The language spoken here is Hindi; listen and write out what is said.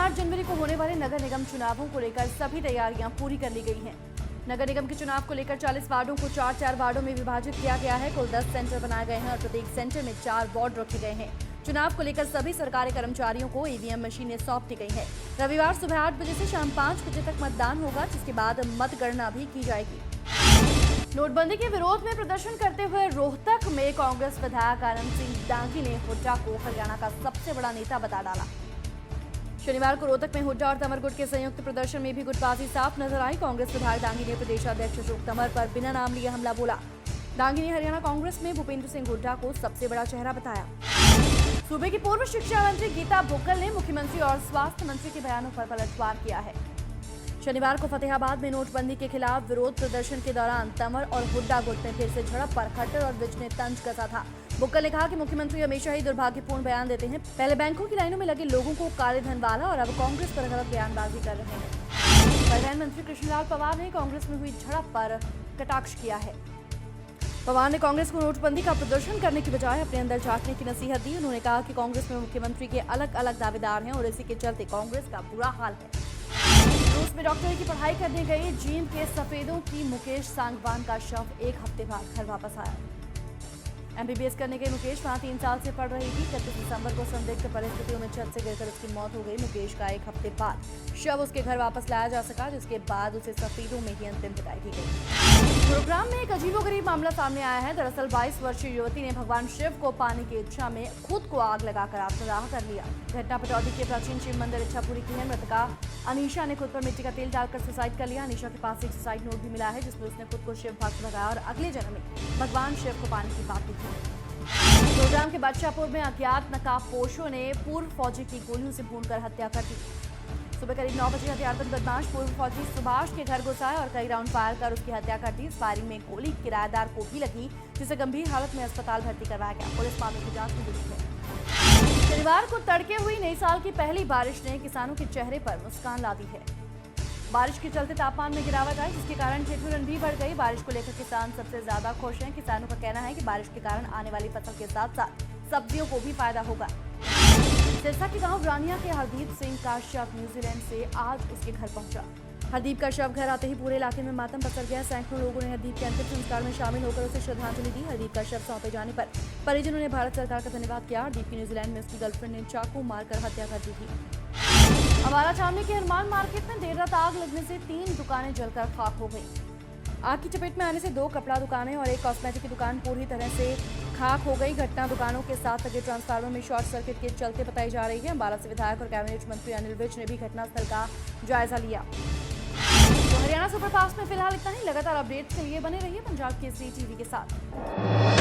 8 जनवरी को होने वाले नगर निगम चुनावों को लेकर सभी तैयारियां पूरी कर ली गई हैं। नगर निगम के चुनाव को लेकर 40 वार्डों को 4-4 वार्डों में विभाजित किया गया है। कुल 10 सेंटर बनाए गए हैं और प्रत्येक सेंटर में 4 वार्ड रखे गए हैं। चुनाव को लेकर सभी सरकारी कर्मचारियों को ईवीएम मशीनें सौंप दी गई है। रविवार सुबह 8 बजे से शाम 5 बजे तक मतदान होगा, जिसके बाद मतगणना भी की जाएगी। नोटबंदी के विरोध में प्रदर्शन करते हुए रोहतक में कांग्रेस विधायक आनंद सिंह दांगी ने हुड्डा को हरियाणा का सबसे बड़ा नेता बता डाला। शनिवार को रोहतक में हुड्डा और तंवर गुट के संयुक्त प्रदर्शन में भी गुटबाजी साफ नजर आई। कांग्रेस विधायक दांगी ने प्रदेशाध्यक्ष अशोक तंवर पर बिना नाम लिए हमला बोला। दांगी ने हरियाणा कांग्रेस में भूपेंद्र सिंह हुड्डा को सबसे बड़ा चेहरा बताया। सूबे की पूर्व शिक्षा मंत्री गीता भुक्कल ने मुख्यमंत्री और स्वास्थ्य मंत्री के बयानों पर पलटवार किया है। शनिवार को फतेहाबाद में नोटबंदी के खिलाफ विरोध प्रदर्शन के दौरान तंवर और हुड्डा गुट में फिर से झड़प पर खट्टर और विज ने तंज कसा था। भुक्कल ने कहा कि मुख्यमंत्री हमेशा ही दुर्भाग्यपूर्ण बयान देते हैं। पहले बैंकों की लाइनों में लगे लोगों को काले धन वाला और अब कांग्रेस पर गलत बयानबाजी कर रहे हैं। परिवहन मंत्री कृष्णलाल पवार ने कांग्रेस में हुई झड़प पर कटाक्ष किया है। पवार ने कांग्रेस को नोटबंदी का प्रदर्शन करने की बजाय अपने अंदर झांकने की नसीहत दी। उन्होंने कहा कि कांग्रेस में मुख्यमंत्री के अलग अलग दावेदार हैं और इसी के चलते कांग्रेस का बुरा हाल है। रूस में डॉक्टरी की पढ़ाई करने गए जीन के सफेदों की मुकेश सांगवान का शव 1 हफ्ते बाद घर वापस आया। एमबीबीएस करने गए मुकेश वहां 3 साल से पढ़ रही थी। 31 दिसंबर को संदिग्ध परिस्थितियों में छत से गिरकर उसकी मौत हो गई। मुकेश का 1 हफ्ते बाद शव उसके घर वापस लाया जा सका, जिसके बाद उसे सफेदों में ही अंतिम विदाई दी गई। गुरुग्राम में एक अजीबोगरीब मामला सामने आया है। दरअसल 22 वर्षीय युवती ने भगवान शिव को पाने की इच्छा में खुद को आग लगाकर आत्मदाह कर लिया। घटना पटौदी के प्राचीन शिव मंदिर इच्छापुरी की है। मृतका अनीशा ने खुद पर मिट्टी का तेल डालकर सुसाइड कर लिया। अनीशा के पास एक सुसाइड नोट भी मिला है, जिसमें उसने खुद को शिव भक्त लगाया और अगले जन्म में भगवान शिव को पाने की बात की थी। गुरुग्राम के बादशाहपुर में अज्ञात नकाबपोशों ने पूर्व फौजी की गोलियों से भूनकर हत्या कर दी। सुबह करीब 9 बजे हथियारबंद बदमाश पूर्व फौजी सुभाष के घर घुस आए और कई राउंड फायर कर उसकी हत्या कर दी। इस फायरिंग में गोली किराएदार को भी लगी, जिसे गंभीर हालत में अस्पताल भर्ती करवाया गया। पुलिस मामले की जांच में जुटी है। शनिवार को तड़के हुई नई साल की पहली बारिश ने किसानों के चेहरे पर मुस्कान ला दी है। बारिश के चलते तापमान में गिरावट आई, जिसके कारण ठिठुरन भी बढ़ गई। बारिश को लेकर किसान सबसे ज्यादा खुश हैं। किसानों का कहना है कि बारिश के कारण आने वाली फसल के साथ साथ सब्जियों को भी फायदा होगा। सिरसा के गांव रानिया के हरदीप सिंह का शव न्यूजीलैंड से आज उसके घर पहुंचा। हरदीप का शव घर आते ही पूरे इलाके में मातम पसर गया। सैकड़ों लोगों ने हरदीप के अंतिम संस्कार में शामिल होकर उसे श्रद्धांजलि दी। हरदीप का शव सौंपे जाने पर परिजनों ने भारत सरकार का धन्यवाद किया। हरदीप की न्यूजीलैंड में उसकी गर्लफ्रेंड ने चाकू मारकर हत्या कर दी थी। अम्बाला छावनी के हनुमान मार्केट में देर रात आग लगने से 3 दुकानें जलकर खाक हो गई। आग की चपेट में आने से 2 कपड़ा दुकानें और एक कॉस्मेटिक की दुकान पूरी तरह से खाक हो गई। घटना दुकानों के साथ लगे ट्रांसफार्मर में शॉर्ट सर्किट के चलते बताई जा रही है। अम्बाला से विधायक और कैबिनेट मंत्री अनिल विज ने भी घटनास्थल का जायजा लिया। तो हरियाणा सुपरफास्ट में फिलहाल इतना ही। लगातार अपडेट्स के लिए बने रहिए पंजाब केसरी टीवी के साथ।